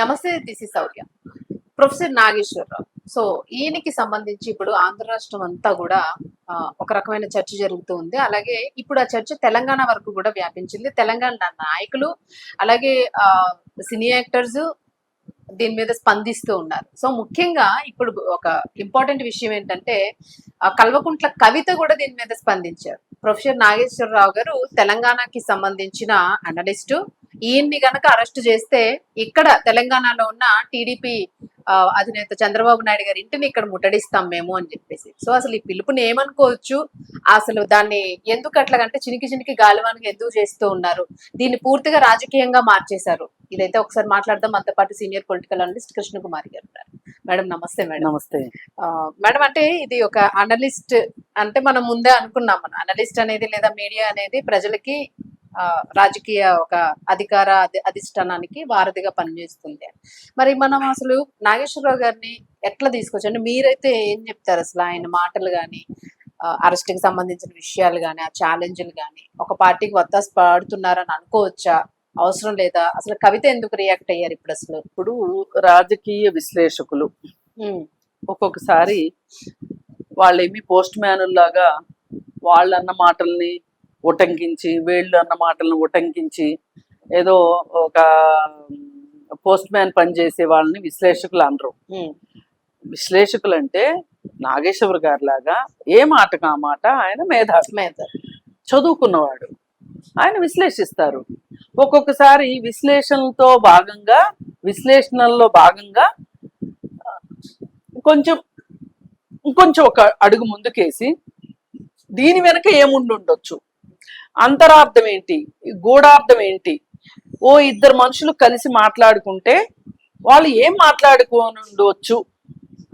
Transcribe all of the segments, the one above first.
నమస్తే, this is Saurya. Professor Nageswararao. So ఈయనకి సంబంధించి ఇప్పుడు ఆంధ్ర రాష్ట్రం అంతా కూడా ఒక రకమైన చర్చ జరుగుతూ ఉంది. అలాగే ఇప్పుడు ఆ చర్చ తెలంగాణ వరకు కూడా వ్యాపించింది. తెలంగాణ నాయకులు అలాగే సినీ యాక్టర్స్ దీని మీద స్పందిస్తూ ఉన్నారు. సో ముఖ్యంగా ఇప్పుడు ఒక ఇంపార్టెంట్ విషయం ఏంటంటే కల్వకుంట్ల కవిత కూడా దీని మీద స్పందించారు. ప్రొఫెసర్ నాగేశ్వరరావు గారు తెలంగాణకి సంబంధించిన అనలిస్టు. ఈయన్ని గనక అరెస్ట్ చేస్తే ఇక్కడ తెలంగాణలో ఉన్న టీడీపీ అధినేత చంద్రబాబు నాయుడు గారి ఇంటిని ఇక్కడ ముట్టడిస్తాం మేము అని చెప్పేసి. సో అసలు ఈ పిలుపుని ఏమనుకోవచ్చు, అసలు దాన్ని ఎందుకు అట్లాగంటే చినికి చినికి గాలివానికి ఎందుకు చేస్తూ ఉన్నారు, దీన్ని పూర్తిగా రాజకీయంగా మార్చేశారు. ఇదైతే ఒకసారి మాట్లాడదాం. మనతో పాటు సీనియర్ పొలిటికల్ అనలిస్ట్ కృష్ణకుమారి గారు ఉన్నారు. మేడం నమస్తే. మేడం నమస్తే. మేడం, అంటే ఇది ఒక అనలిస్ట్ అంటే మనం ముందే అనుకున్నాం, మన అనలిస్ట్ అనేది లేదా మీడియా అనేది ప్రజలకి రాజకీయ ఒక అధికార అధిష్టానానికి వారధిగా పనిచేస్తుంది. మరి మనం అసలు నాగేశ్వరరావు గారిని ఎట్లా తీసుకొచ్చు అంటే మీరైతే ఏం చెప్తారు? అసలు ఆయన మాటలు కానీ అరెస్ట్ కి సంబంధించిన విషయాలు కానీ ఆ ఛాలెంజ్లు కానీ ఒక పార్టీకి వత్తాసు పాడుతున్నారని అనుకోవచ్చా, అవసరం లేదా? అసలు కవిత ఎందుకు రియాక్ట్ అయ్యారు ఇప్పుడు? అసలు ఇప్పుడు రాజకీయ విశ్లేషకులు ఒక్కొక్కసారి వాళ్ళేమి పోస్ట్ మ్యానుల్లాగా వాళ్ళన్న మాటల్ని ఉటంకించి వీళ్ళు అన్న మాటలను ఉటంకించి ఏదో ఒక పోస్ట్ మ్యాన్ పనిచేసే వాళ్ళని విశ్లేషకులు అనరు. విశ్లేషకులు అంటే నాగేశ్వర్ గారి లాగా ఏ మాటకు ఆ మాట ఆయన మేధావి, చదువుకున్నవాడు, ఆయన విశ్లేషిస్తారు. ఒక్కొక్కసారి విశ్లేషణలో భాగంగా ఇంకొంచెం ఒక అడుగు ముందుకేసి దీని వెనక ఏముండొచ్చు, అంతరార్థం ఏంటి, గూఢార్థం ఏంటి, ఓ ఇద్దరు మనుషులు కలిసి మాట్లాడుకుంటే వాళ్ళు ఏం మాట్లాడుకోనుండొచ్చు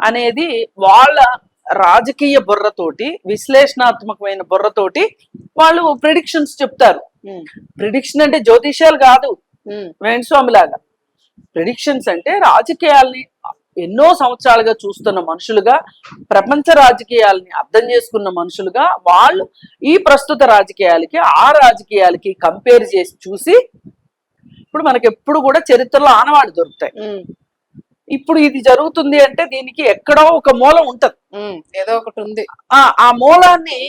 అనేది వాళ్ళ రాజకీయ బుర్రతోటి, విశ్లేషణాత్మకమైన బుర్రతోటి వాళ్ళు ప్రిడిక్షన్స్ చెప్తారు. ప్రిడిక్షన్ అంటే జ్యోతిష్యాలు కాదు, వేణుస్వామి లాగా. ప్రిడిక్షన్స్ అంటే రాజకీయాల్ని ఎన్నో సంవత్సరాలుగా చూస్తున్న మనుషులుగా, ప్రపంచ రాజకీయాలని అర్థం చేసుకున్న మనుషులుగా వాళ్ళు ఈ ప్రస్తుత రాజకీయాలకి ఆ రాజకీయాలకి కంపేర్ చేసి చూసి, ఇప్పుడు మనకి ఎప్పుడు కూడా చరిత్రలో ఆనవాళ్ళు దొరుకుతాయి. ఇప్పుడు ఇది జరుగుతుంది అంటే దీనికి ఎక్కడో ఒక మూలం ఉంటది, ఏదో ఒకటి ఉంది. ఆ మూలాన్ని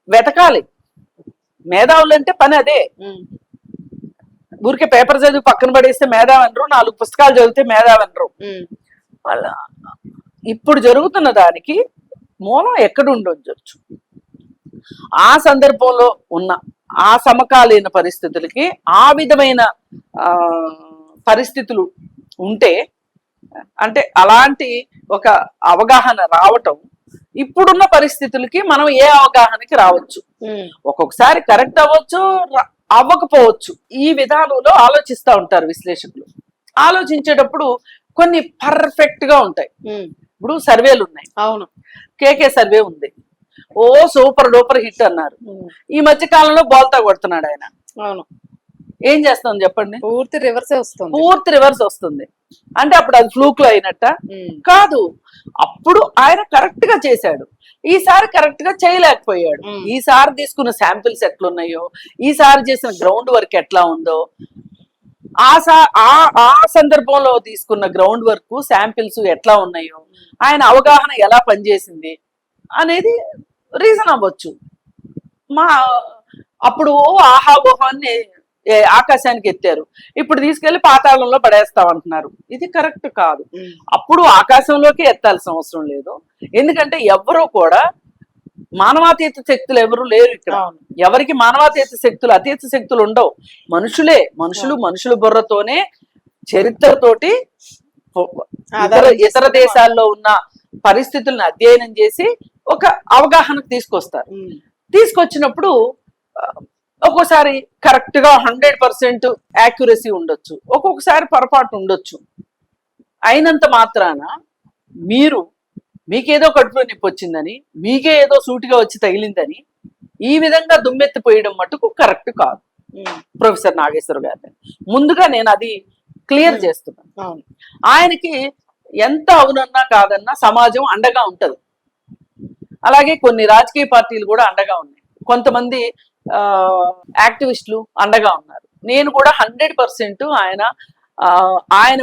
వెతకాలి. మేధావులు అంటే పని అదే. ఊరికే పేపర్ చదివి పక్కన పడేస్తే మేధావనరు, 4 పుస్తకాలు చదివితే మేధావనరు. వాళ్ళ ఇప్పుడు జరుగుతున్న దానికి మూలం ఎక్కడ ఉండొచ్చు, ఆ సందర్భంలో ఉన్న ఆ సమకాలీన పరిస్థితులకి ఆ విధమైన పరిస్థితులు ఉంటే, అంటే అలాంటి ఒక అవగాహన రావటం ఇప్పుడున్న పరిస్థితులకి మనం ఏ అవగాహనకి రావచ్చు. ఒక్కొక్కసారి కరెక్ట్ అవ్వచ్చు, అవ్వకపోవచ్చు. ఈ విధానంలో ఆలోచిస్తూ ఉంటారు విశ్లేషకులు. ఆలోచించేటప్పుడు కొన్ని పర్ఫెక్ట్ గా ఉంటాయి. ఇప్పుడు సర్వేలు ఉన్నాయి. అవును, కేకే సర్వే ఉంది, ఓ సూపర్ డూపర్ హిట్ అన్నారు. ఈ మధ్య కాలంలో బోల్తా కొడుతున్నాడు ఆయన. అవును, ఏం చేస్తాం చెప్పండి? పూర్తి రివర్స్ వస్తుంది. అంటే అప్పుడు అది ఫ్లూక్ లో అయినట్ట కాదు. అప్పుడు ఆయన కరెక్ట్ గా చేశాడు, ఈసారి కరెక్ట్ గా చేయలేకపోయాడు. ఈసారి తీసుకున్న శాంపిల్స్ ఎట్లున్నాయో, ఈసారి చేసిన గ్రౌండ్ వర్క్ ఎట్లా ఉందో, ఆ సందర్భంలో తీసుకున్న గ్రౌండ్ వర్క్ శాంపిల్స్ ఎట్లా ఉన్నాయో, ఆయన అవగాహన ఎలా పనిచేసింది అనేది రీజన్ అవ్వచ్చు. అప్పుడు ఆహావోహాన్ని ఆకాశానికి ఎత్తారు, ఇప్పుడు తీసుకెళ్లి పాతాళంలో పడేస్తామంటున్నారు. ఇది కరెక్ట్ కాదు. అప్పుడు ఆకాశంలోకి ఎత్తాల్సిన అవసరం లేదు. ఎందుకంటే ఎవరో కూడా మానవాతీత శక్తులు ఎవరు లేరు ఇక్కడ. ఎవరికి మానవాతీత శక్తులు, అతీత శక్తులు ఉండవు. మనుషుల బుర్రతోనే, చరిత్రతోటి ఇతర దేశాల్లో ఉన్న పరిస్థితులను అధ్యయనం చేసి ఒక అవగాహనకు తీసుకొచ్చినప్పుడు ఒక్కోసారి కరెక్ట్ గా 100% యాక్యురసీ ఉండొచ్చు, ఒక్కొక్కసారి పొరపాటు ఉండొచ్చు. అయినంత మాత్రాన మీకేదో కడుపులో నొప్పి వచ్చిందని, మీకే ఏదో సూటిగా వచ్చి తగిలిందని ఈ విధంగా దుమ్మెత్తిపోయడం మటుకు కరెక్ట్ కాదు. ప్రొఫెసర్ నాగేశ్వర గారిని ముందుగా నేను అది క్లియర్ చేస్తున్నాను. ఆయనకి ఎంత అవునన్నా కాదన్నా సమాజం అండగా ఉంటది. అలాగే కొన్ని రాజకీయ పార్టీలు కూడా అండగా ఉన్నాయి, కొంతమంది యాక్టివిస్టులు అండగా ఉన్నారు. నేను కూడా 100% ఆయన ఆయన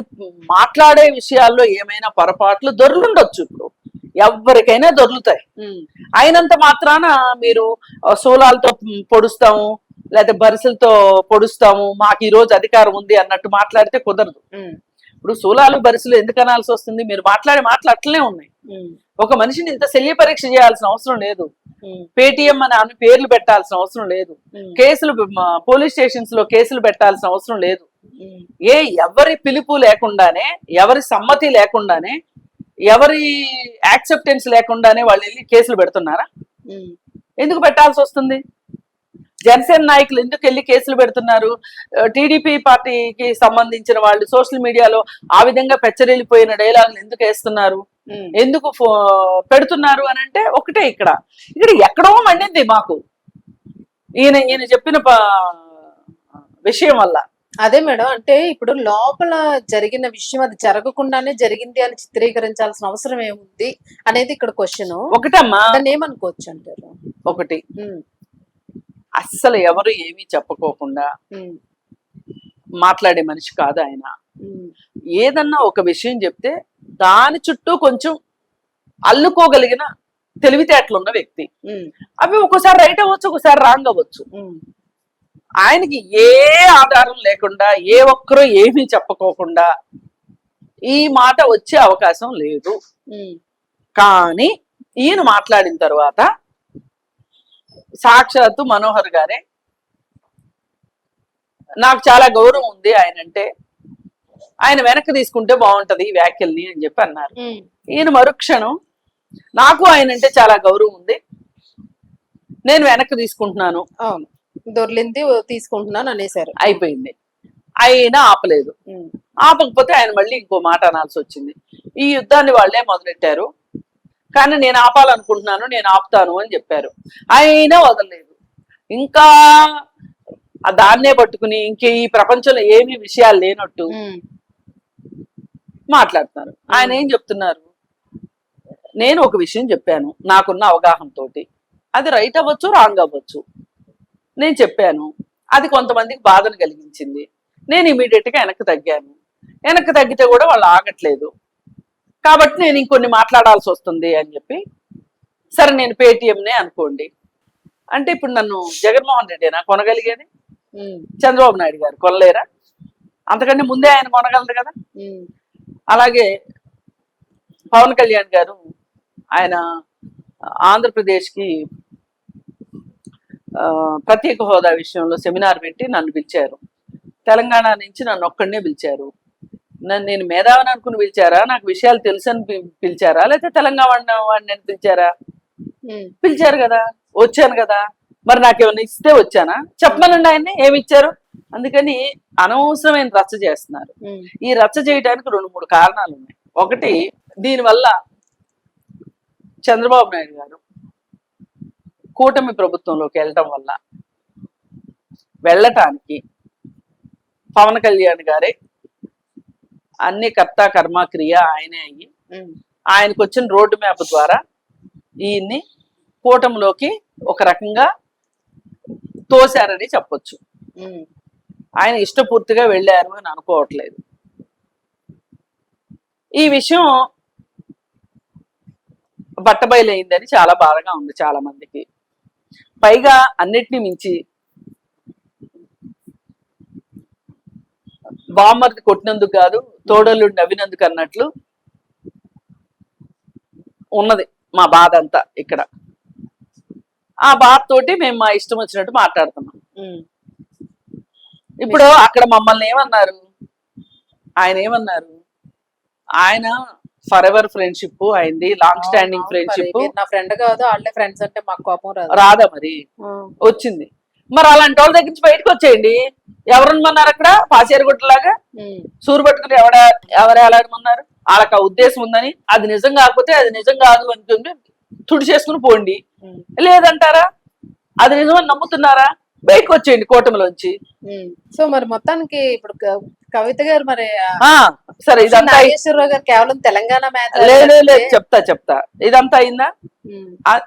మాట్లాడే విషయాల్లో ఏమైనా పొరపాట్లు దొర్లుండొచ్చు. ఇప్పుడు ఎవరికైనా దొర్లుతాయి. అయినంత మాత్రాన మీరు సోలాలతో పొడుస్తాము లేకపోతే బరిసెలతో పొడుస్తాము, మాకు ఈ రోజు అధికారం ఉంది అన్నట్టు మాట్లాడితే కుదరదు. ఇప్పుడు సోలాలు బరిసెలు ఎందుకు అనాల్సి వస్తుంది? మీరు మాట్లాడే మాటలు అట్లనే ఉన్నాయి. ఒక మనిషిని ఇంత శల్య పరీక్ష చేయాల్సిన అవసరం లేదు. పేటిఎం అని పేర్లు పెట్టాల్సిన అవసరం లేదు. కేసులు పోలీస్ స్టేషన్స్ లో కేసులు పెట్టాల్సిన అవసరం లేదు. ఎవరి పిలుపు లేకుండానే, ఎవరి సమ్మతి లేకుండానే, ఎవరి యాక్సెప్టెన్స్ లేకుండానే వాళ్ళు వెళ్ళి కేసులు పెడుతున్నారా? ఎందుకు పెట్టాల్సి వస్తుంది? జనసేన నాయకులు ఎందుకు వెళ్ళి కేసులు పెడుతున్నారు? టీడీపీ పార్టీకి సంబంధించిన వాళ్ళు సోషల్ మీడియాలో ఆ విధంగా పెచ్చరిల్లిపోయిన డైలాగులు ఎందుకు వేస్తున్నారు, ఎందుకు పెడుతున్నారు అని అంటే ఒకటే, ఇక్కడ ఎక్కడో మండింది మాకు ఈయన చెప్పిన విషయం వల్ల. అదే మేడం, అంటే ఇప్పుడు లోపల జరిగిన విషయం అది జరగకుండానే జరిగింది అని చిత్రీకరించాల్సిన అవసరం ఏముంది అనేది ఇక్కడ క్వశ్చన్. ఒకటమ్మా, దాన్ని ఏమనుకోవచ్చు అంటారు? ఒకటి, అస్సలు ఎవరు ఏమీ చెప్పుకోకుండా మాట్లాడే మనిషి కాదు ఆయన. ఏదన్నా ఒక విషయం చెప్తే దాని చుట్టూ కొంచెం అల్లుకోగలిగిన తెలివితేటలున్న వ్యక్తి. అవి ఒక్కోసారి రైట్ అవ్వచ్చు, ఒకసారి రాంగ్ అవ్వచ్చు. ఆయనకి ఏ ఆధారం లేకుండా, ఏ ఒక్కరూ ఏమీ చెప్పుకోకుండా ఈ మాట వచ్చే అవకాశం లేదు. కానీ ఈయన మాట్లాడిన తర్వాత సాక్షాత్తు మనోహర్ గారే, నాకు చాలా గౌరవం ఉంది ఆయన అంటే, ఆయన వెనక్కి తీసుకుంటే బాగుంటది ఈ వ్యాఖ్యల్ని అని చెప్పి అన్నారు. ఈయన మరుక్షణం, నాకు ఆయన అంటే చాలా గౌరవం ఉంది, నేను వెనక్కి తీసుకుంటున్నాను, అవును దొర్లింది తీసుకుంటున్నాను అనేసారు. అయిపోయింది. ఆయన ఆపలేదు. ఆపకపోతే ఆయన మళ్ళీ ఇంకో మాట అనాల్సి వచ్చింది. ఈ యుద్ధాన్ని వాళ్ళే మొదలెట్టారు, కానీ నేను ఆపాలనుకుంటున్నాను, నేను ఆపుతాను అని చెప్పారు. అయినా వదలలేదు. ఇంకా దాన్నే పట్టుకుని ఇంకే ఈ ప్రపంచంలో ఏమీ విషయాలు లేనట్టు మాట్లాడుతున్నారు. ఆయన ఏం చెప్తున్నారు? నేను ఒక విషయం చెప్పాను నాకున్న అవగాహనతోటి, అది రైట్ అవ్వచ్చు, రాంగ్ అవ్వచ్చు. నేను చెప్పాను, అది కొంతమందికి బాధను కలిగించింది, నేను ఇమీడియట్ గా వెనక్కి తగ్గాను. వెనక్కి తగ్గితే కూడా వాళ్ళు ఆగట్లేదు, కాబట్టి నేను ఇంకొన్ని మాట్లాడాల్సి వస్తుంది అని చెప్పి, సరే నేను పేటిఎంనే అనుకోండి అంటే, ఇప్పుడు నన్ను జగన్మోహన్ రెడ్డినా కొనగలిగేది? చంద్రబాబు నాయుడు గారు కొనలేరా? అంతకంటే ముందే ఆయన కొనగలరు కదా. అలాగే పవన్ కళ్యాణ్ గారు, ఆయన ఆంధ్రప్రదేశ్కి ప్రత్యేక హోదా విషయంలో సెమినార్ పెట్టి నన్ను పిలిచారు. తెలంగాణ నుంచి నన్ను ఒక్కడనే పిలిచారు. నేను మేధావిని అనుకుని పిలిచారా, నాకు విషయాలు తెలుసని పిలిచారా, లేకపోతే తెలంగాణ వాడిని పిలిచారా? పిలిచారు కదా, వచ్చాను కదా. మరి నాకేమన్నా ఇస్తే వచ్చానా? చెప్పమనండి ఆయన్ని ఏమి ఇచ్చారు. అందుకని అనవసరమైన రచ్చ చేస్తున్నారు. ఈ రచ్చ చేయడానికి 2-3 కారణాలు ఉన్నాయి. ఒకటి, దీనివల్ల చంద్రబాబు నాయుడు గారు కూటమి ప్రభుత్వంలోకి వెళ్ళటం వల్ల వెళ్ళటానికి పవన్ కళ్యాణ్ గారే అన్ని కర్త కర్మ క్రియ ఆయనే అయ్యి, ఆయనకు వచ్చిన రోడ్డు మ్యాప్ ద్వారా ఈయన్ని కూటమిలోకి ఒక రకంగా తోశారని చెప్పొచ్చు. ఆయన ఇష్టపూర్తిగా వెళ్ళారు అని అనుకోవట్లేదు. ఈ విషయం బట్టబయలైందని చాలా బాధగా ఉంది చాలా మందికి. పైగా అన్నిటినీ మించి బామ్మర్ది కొట్టినందుకు కాదు, తోడలుండి నవ్వినందుకు అన్నట్లు ఉన్నది మా బాధ అంతా ఇక్కడ. ఆ బాధ తోటి మేము మా ఇష్టం వచ్చినట్టు మాట్లాడుతున్నాం. ఇప్పుడు అక్కడ మమ్మల్ని ఏమన్నారు, ఆయన ఏమన్నారు, ఆయన ఫర్ ఎవర్ ఫ్రెండ్షిప్ అయింది, లాంగ్ స్టాండింగ్ ఫ్రెండ్షిప్. నా ఫ్రెండ్ కాదు, వాళ్ళే ఫ్రెండ్స్ అంటే మాకు కోపం రాదా? మరి వచ్చింది. మరి అలాంటి వాళ్ళ దగ్గర నుంచి బయటకు వచ్చేయండి. ఎవరున్నారు అక్కడ పాచేరుగుట్టలాగా సూరు పట్టుకుని ఎవరు ఎలాగమన్నారు? వాళ్ళకి ఆ ఉద్దేశం ఉందని, అది నిజం కాకపోతే అది నిజం కాదు అనుకుంటే తుడి చేసుకుని పోండి. లేదంటారా? అది నిజమని నమ్ముతున్నారా? బయటకు వచ్చేయండి కూటమిలోంచి. సో మరి మొత్తానికి ఇప్పుడు కవిత గారు మరి సరే, ఇదంతా నాగేశ్వరరావు గారు కేవలం తెలంగాణ లేదు చెప్తా ఇదంతా అయిందా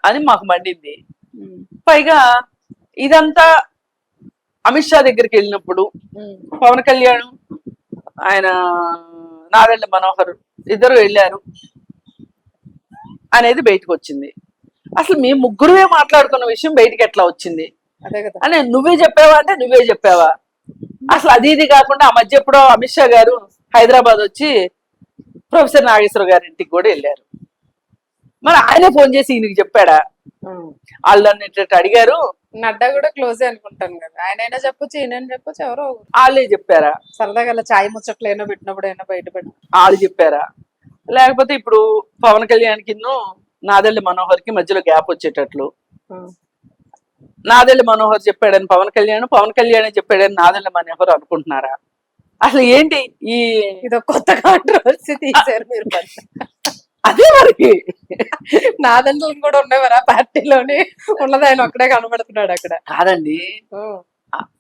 అని మాకు మండింది. పైగా ఇదంతా అమిత్ షా దగ్గరికి వెళ్ళినప్పుడు పవన్ కళ్యాణ్ ఆయన నాదెండ్ల మనోహర్ ఇద్దరు వెళ్ళారు అనేది బయటకు వచ్చింది. అసలు మీ ముగ్గురువే మాట్లాడుకున్న విషయం బయటికి ఎట్లా వచ్చింది అదే కదా. అని నువ్వే చెప్పావా అంటే నువ్వే చెప్పావా? అసలు అది ఇది కాకుండా ఆ మధ్య ఎప్పుడో అమిత్ షా గారు హైదరాబాద్ వచ్చి ప్రొఫెసర్ నాగేశ్వర గారి ఇంటికి కూడా వెళ్ళారు. మరి ఆయనే ఫోన్ చేసి ఈయనకి చెప్పాడా? వాళ్ళు అన్నిటి అడిగారు. నడ్డా కూడా క్లోజ్ అనుకుంటాను కదా, ఆయనైనా చెప్పొచ్చు ఈయనైనా చెప్పొచ్చు, ఎవరో వాళ్ళే చెప్పారా? సరదాగా అలా చాయ్ ముచ్చట్లు అయినా పెట్టినప్పుడు అయినా బయటపడి వాళ్ళు చెప్పారా? లేకపోతే ఇప్పుడు పవన్ కళ్యాణ్ కిన్ను నాదెండ్ల మనోహర్ కి మధ్యలో గ్యాప్ వచ్చేటట్లు నాదెండ్ల మనోహర్ చెప్పాడని పవన్ కళ్యాణ్ చెప్పాడని నాదెండ్ల మనోహర్ అనుకుంటున్నారా? అసలు ఏంటి ఈ ఇది కొత్త కాంట్రవర్సీ తీశారు మీరు. అదే మరికి నాదండ్రులు కూడా ఉండేవారు ఆ పార్టీలోని, ఉన్నది ఆయన ఒక్కడే కనబడుతున్నాడు అక్కడ. కాదండి,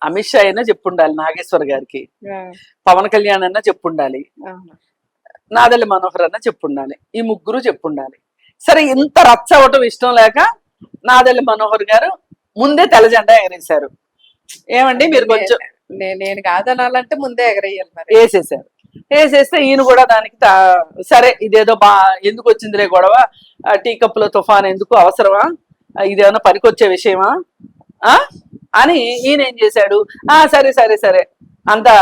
అమిత్ షా అయినా చెప్పుండాలి నాగేశ్వర్ గారికి, పవన్ కళ్యాణ్ అన్నా చెప్పుండాలి, నాదెండ్ల మనోహర్ అన్నా చెప్పుండాలి, ఈ ముగ్గురు చెప్పుండాలి. సరే, ఇంత రచ్చ అవటం ఇష్టం లేక నాదెండ్ల మనోహర్ గారు ముందే తెల్ల జెండా ఎగరేశారు. ఏమండి మీరు కొంచెం నేను కాదనాలంటే ముందే ఎగరేయాలి, మరి వేసేసారు. వేసేస్తే ఈయన కూడా దానికి సరే ఇదేదో ఎందుకు వచ్చిందిలే గొడవ, టీ కప్పులో తుఫాన్ ఎందుకు, అవసరమా, ఇదేమన్నా పనికొచ్చే విషయమా అని ఈయన ఏం చేశాడు, సరే సరే సరే అంతా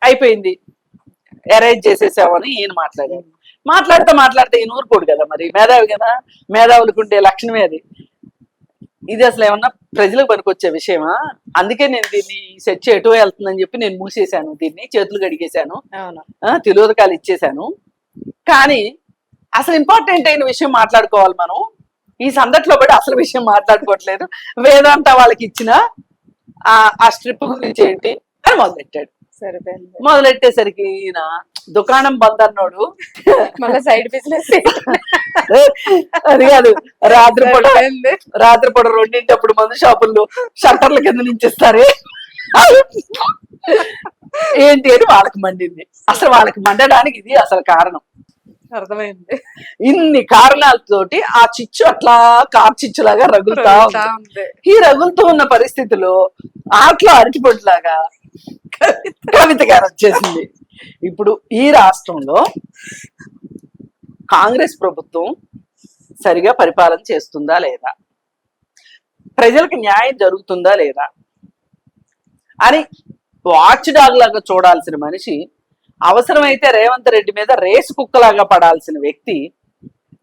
అయిపోయింది, అరేంజ్ చేసేసామని ఈయన మాట్లాడితే ఈయన ఊరుకోడు కదా, మరి మేధావి కదా, మేధావులకు ఉండే లక్షణమే అది. ఇది అసలు ఏమన్నా ప్రజలకు పనికొచ్చే విషయమా? అందుకే నేను దీన్ని సెట్ ఎటో వెళ్తుందని చెప్పి నేను మూసేశాను, దీన్ని చేతులు గడిగేశాను, తిలోదకాలు ఇచ్చేశాను. కానీ అసలు ఇంపార్టెంట్ అయిన విషయం మాట్లాడుకోవాలి మనం. ఈ సందట్లో పడి అసలు విషయం మాట్లాడుకోవట్లేదు. వేదాంత వాళ్ళకి ఇచ్చిన ఆ స్ట్రిప్ గురించి ఏంటి అని మొదలెట్టాడు. మొదలెట్టేసరికి ఈయన దుకాణం బంద్ అన్నాడు, మళ్ళీ సైడ్ బిజినెస్. అది కాదు, రాత్రిపూట 2 మందు షాపుల్లో షట్టర్ల కింద నుంచిస్తారే ఏంటి అని వాళ్ళకి మండింది. అసలు వాళ్ళకి మండడానికి ఇది అసలు కారణం. అర్థమైంది. ఇన్ని కారణాలతోటి ఆ చిచ్చు అట్లా కార్ చిచ్చులాగా రగులుతా ఉంది. ఈ రగులుతూ ఉన్న పరిస్థితిలో ఆటలో అరటిపొడిలాగా కవిత గారు వచ్చేసింది. ఇప్పుడు ఈ రాష్ట్రంలో కాంగ్రెస్ ప్రభుత్వం సరిగా పరిపాలన చేస్తుందా లేదా, ప్రజలకు న్యాయం జరుగుతుందా లేదా అని వాచ్ డాగ్ లాగా చూడాల్సిన మనిషి, అవసరమైతే రేవంత్ రెడ్డి మీద రేసు కుక్కలాగా పడాల్సిన వ్యక్తి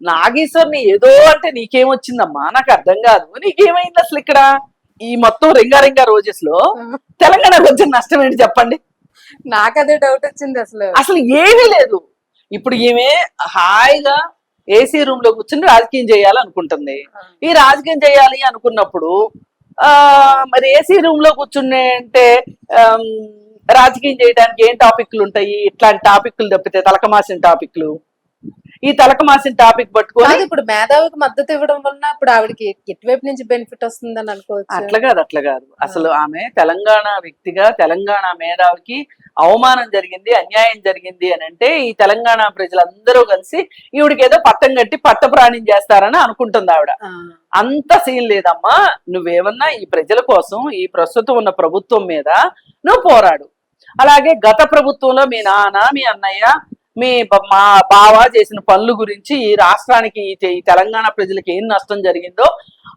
నాగేశ్వర్ని ఏదో అంటే నీకేమొచ్చిందమ్మా, నాకు అర్థం కాదు, నీకేమైంది అసలు ఇక్కడ ఈ మొత్తం రింగారింగా రోజెస్ లో తెలంగాణకు వచ్చిన నష్టం ఏంటి చెప్పండి? నాకు అదే డౌట్ వచ్చింది. అసలు ఏమీ లేదు. ఇప్పుడు ఈమె హాయిగా ఏసీ రూమ్ లో కూర్చుని రాజకీయం చేయాలనుకుంటుంది. ఈ రాజకీయం చేయాలి అనుకున్నప్పుడు మరి ఏసీ రూమ్ లో కూర్చునే అంటే రాజకీయం చేయడానికి ఏం టాపిక్లు ఉంటాయి? ఇట్లాంటి టాపిక్లు తప్పితే తలకమాసిన టాపిక్లు. ఈ తలకమాసిన టాపిక్ పట్టుకొని ఇప్పుడు మేధావికి మద్దతు ఇవ్వడం వలన ఇప్పుడు ఆవిడకి ఎటువైపు నుంచి బెనిఫిట్ వస్తుందని అనుకోవచ్చు. అట్లా కాదు. అసలు ఆమె తెలంగాణ వ్యక్తిగా, తెలంగాణ మేధావికి అవమానం జరిగింది, అన్యాయం జరిగింది అని అంటే ఈ తెలంగాణ ప్రజలందరూ కలిసి ఈవిడికి ఏదో పట్టం కట్టి పట్టప్రాణం చేస్తారని అనుకుంటుంది ఆవిడ. అంత సీన్ లేదమ్మా. నువ్వేమన్నా ఈ ప్రజల కోసం ఈ ప్రస్తుతం ఉన్న ప్రభుత్వం మీద నువ్వు పోరాడు. అలాగే గత ప్రభుత్వంలో మీ నాన్న, మీ అన్నయ్య, మా బావ చేసిన పనుల గురించి ఈ రాష్ట్రానికి ఈ తెలంగాణ ప్రజలకి ఏం నష్టం జరిగిందో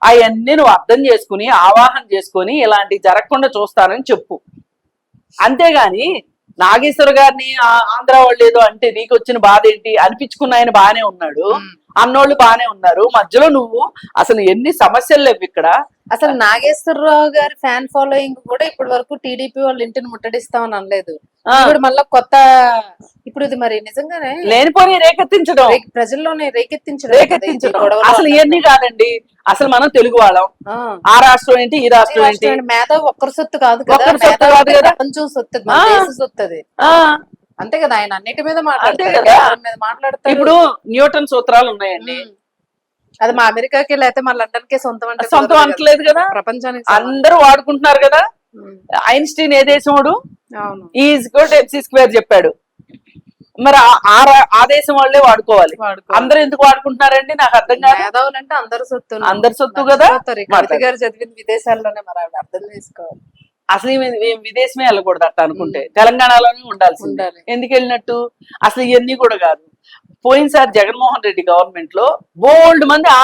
అవన్నీ నువ్వు అర్థం చేసుకుని ఆవాహన చేసుకొని ఇలాంటివి జరగకుండా చూస్తానని చెప్పు. అంతేగాని నాగేశ్వర గారిని ఆంధ్ర వాళ్ళు ఏదో అంటే నీకు వచ్చిన బాధ ఏంటి అనిపించుకున్న ఆయన బాగానే ఉన్నాడు, అన్నోళ్ళు బాగానే ఉన్నారు, మధ్యలో నువ్వు అసలు ఎన్ని సమస్యలు లేవు ఇక్కడ. అసలు నాగేశ్వరరావు గారి ఫ్యాన్ ఫాలోయింగ్ కూడా ఇప్పటి వరకు టీడీపీ వాళ్ళు ఇంటిని ముట్టడిస్తామని అనలేదు. ఇప్పుడు మళ్ళీ కొత్త ఇప్పుడు ఇది మరి నిజంగానే లేనిపోని రేకెత్తించడం, ప్రజల్లోనే రేకెత్తించడం. అసలు ఇవన్నీ కాదండి. అసలు మనం తెలుగు వాళ్ళం, ఆ రాష్ట్రం ఏంటి ఈ రాష్ట్రం ఏంటి, మేధావి ఒక్కరి సొత్తు కాదు కదా, ప్రపంచం సొత్తు, దేశ సొత్తు. అంతే కదా, ఆయన అన్నిటి మీద మాట్లాడతారు. ఇప్పుడు న్యూటన్ సూత్రాలు ఉన్నాయండి, అది మా అమెరికాకి లేకపోతే మా లండన్ కే సొంతం అంటే సొంతం అంటలేదు కదా, ప్రపంచానికి అందరూ వాడుకుంటున్నారు కదా. ఐన్స్టీన్ ఏ దేశముడు? ఈజ్ ఈక్వల్ MC స్క్వేర్ చెప్పాడు. మరి ఆ దేశం వాళ్ళే వాడుకోవాలి. అందరూ ఎందుకు వాడుకుంటున్నారండి నాకు అర్థం కాదు. మేధావులంటే అందరు సొత్తు, అందరు సొత్తు కదా. గారు చదివింది విదేశాల్లోనే, మరి ఆవిడ అర్థం చేసుకోవాలి. అసలు ఈమె విదేశమే వెళ్ళకూడదు అట్ట అనుకుంటే తెలంగాణలోనే ఉండాల్సింది. ఉండాలి. ఎందుకు వెళ్ళినట్టు? అసలు ఇవన్నీ కూడా కాదు. పోయినసారి జగన్మోహన్ రెడ్డి గవర్నమెంట్ లో బోల్డ్ మంది ఆ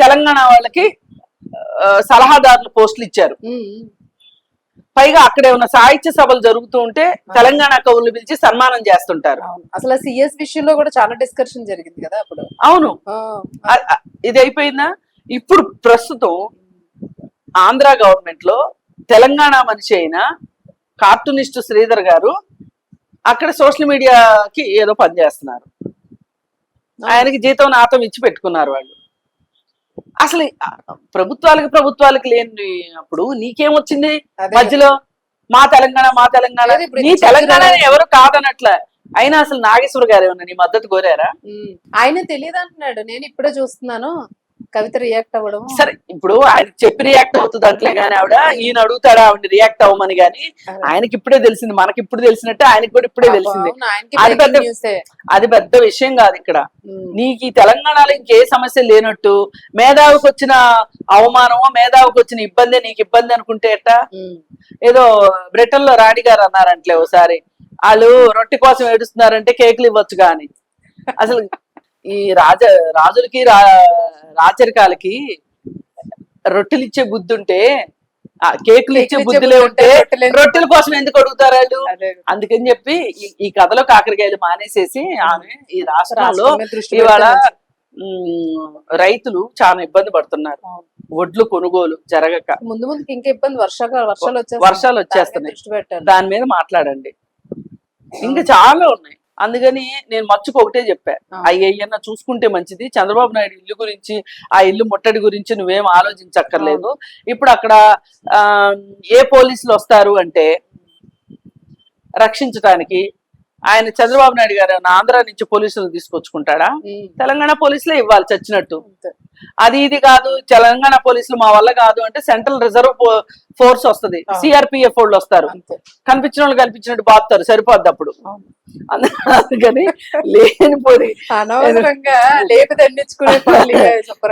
తెలంగాణ వాళ్ళకి సలహాదారులు పోస్టులు ఇచ్చారు. పైగా అక్కడే ఉన్న సాహిత్య సభలు జరుగుతూ ఉంటే తెలంగాణ కవులు పిలిచి సన్మానం చేస్తుంటారు. అవును. అసలు సిఎస్ విషయంలో కూడా చాలా డిస్కషన్ జరిగింది కదా అప్పుడు. అవును, ఇది అయిపోయిందా? ఇప్పుడు ప్రస్తుతం ఆంధ్ర గవర్నమెంట్ లో తెలంగాణ మనిషి అయిన కార్టూనిస్ట్ శ్రీధర్ గారు అక్కడ సోషల్ మీడియాకి ఏదో పనిచేస్తున్నారు. ఆయనకి జీతం నాతం ఇచ్చి పెట్టుకున్నారు వాళ్ళు. అసలు ప్రభుత్వాలకి లేని అప్పుడు నీకేమొచ్చింది మధ్యలో? మా తెలంగాణ లేదు, ఇప్పుడు నీ తెలంగాణ ఎవరు కాదనట్ల. అయినా అసలు నాగేశ్వర గారు ఏమన్నా నీ మద్దతు కోరారా? ఆయన తెలియదు అంటున్నాడు. నేను ఇప్పుడే చూస్తున్నాను కవిత రియాక్ట్ అవ్వడం. సరే, ఇప్పుడు ఆయన చెప్పి రియాక్ట్ అవుతుంది అంటలే గానీ ఆవిడ ఈయన అడుగుతాడా ఆవిడ రియాక్ట్ అవ్వమని. గానీ ఆయనకి ఇప్పుడే తెలిసింది, మనకి ఇప్పుడు తెలిసినట్టు ఆయనకి కూడా ఇప్పుడే తెలిసింది. అది పెద్ద విషయం కాదు ఇక్కడ. నీకు ఈ తెలంగాణలో ఇంకే సమస్య లేనట్టు మేధావికి వచ్చిన అవమానమో మేధావికి వచ్చిన ఇబ్బంది నీకు ఇబ్బంది అనుకుంటే ఎట్టా? ఏదో బ్రిటన్ లో రాణి గారు అన్నారంటలే ఒకసారి, వాళ్ళు రొట్టె కోసం ఏడుస్తున్నారంటే కేకులు ఇవ్వచ్చు కానీ. అసలు ఈ రాజులకి రాచరికాలకి రొట్టెలు ఇచ్చే బుద్ధి ఉంటే కేకులు ఇచ్చే బుద్ధిలే ఉంటే రొట్టెల కోసం ఎందుకు అడుగుతారు వాళ్ళు? అందుకని చెప్పి ఈ కథలో కాకరకాయలు మానేసేసి ఆమె ఈ రాష్ట్రంలో ఇవాళ రైతులు చాలా ఇబ్బంది పడుతున్నారు. వడ్లు కొనుగోలు జరగక ముందు ఇంకా ఇబ్బంది, వర్షాలు వచ్చేస్తున్నాయి. దాని మీద మాట్లాడండి. ఇంకా చాలా ఉన్నాయి. అందుకని నేను మచ్చుకు ఒకటే చెప్పా, అయ్యన్న చూసుకుంటే మంచిది. చంద్రబాబు నాయుడు ఇల్లు గురించి, ఆ ఇల్లు ముట్టడి గురించి నువ్వేం ఆలోచించక్కర్లేదు. ఇప్పుడు అక్కడ ఏ పోలీసులు వస్తారు అంటే రక్షించడానికి, ఆయన చంద్రబాబు నాయుడు గారు ఆంధ్ర నుంచి పోలీసులు తీసుకొచ్చుకుంటాడా? తెలంగాణ పోలీసులే ఇవ్వాలి చచ్చినట్టు. అది ఇది కాదు, తెలంగాణ పోలీసులు మా వల్ల కాదు అంటే సెంట్రల్ రిజర్వ్ ఫోర్స్ వస్తుంది, సిఆర్పిఎఫ్ వాళ్ళు వస్తారు. కనిపించిన వాళ్ళు కనిపించినట్టు బాగుతారు, సరిపోద్ది అప్పుడు. అందుకని లేనిపోయి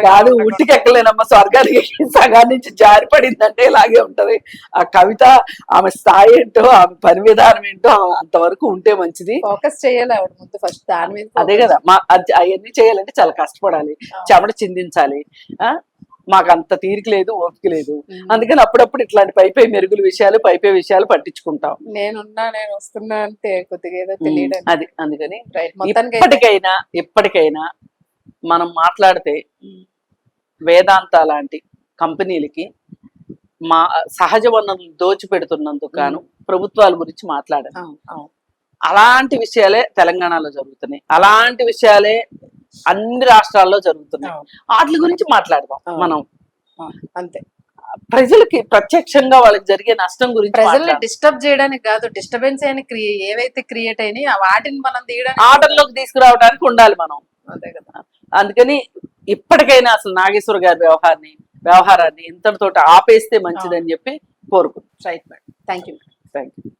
కాదు, ఉట్టికెక్కలేనమ్మా స్వర్గానికి సగాన్ని నుంచి జారిపడిందంటే ఇలాగే ఉంటది. ఆ కవిత ఆమె స్థాయి ఏంటో, ఆమె పని విధానం ఏంటో అంతవరకు ఉంటే మంచిది. ఫోకస్ చేయాలి ఆవిడ ముందు ఫస్ట్ దాని మీద. అదే కదా, అవన్నీ చేయాలంటే చాలా కష్టపడాలి, చెమట చిందించాలి. మాకు అంత తీరిక లేదు, ఓపిక లేదు. అందుకని అప్పుడప్పుడు ఇట్లాంటి పైపై మెరుగుల విషయాలు, పైపై విషయాలు పట్టించుకుంటాం. నేను వస్తున్నా అంటే కొద్దిగా ఏదో తెలియదు. అది అందుకని ఇప్పటికైనా మనం మాట్లాడితే వేదాంత లాంటి కంపెనీలకి మా సహజ వనరులు దోచిపెడుతున్నందుకు గాను ప్రభుత్వాల గురించి మాట్లాడాలి. అలాంటి విషయాలే తెలంగాణలో జరుగుతున్నాయి, అలాంటి విషయాలే అన్ని రాష్ట్రాల్లో జరుగుతున్నాయి. వాటి గురించి మాట్లాడదాం మనం. అంతే, ప్రజలకి ప్రత్యక్షంగా వాళ్ళకి జరిగే నష్టం గురించి. ప్రజల్ని డిస్టర్బ్ చేయడానికి కాదు, డిస్టర్బెన్స్ అయిన ఏవైతే క్రియేట్ అయినాయి వాటిని మనం తీయడానికి, ఆర్డర్లోకి తీసుకురావడానికి ఉండాలి మనం. అదే కదా. అందుకని ఇప్పటికైనా అసలు నాగేశ్వర గారి వ్యవహారాన్ని ఇంతటితో ఆపేస్తే మంచిదని చెప్పి కోరుకుంటున్నాం. Right madam, thank you.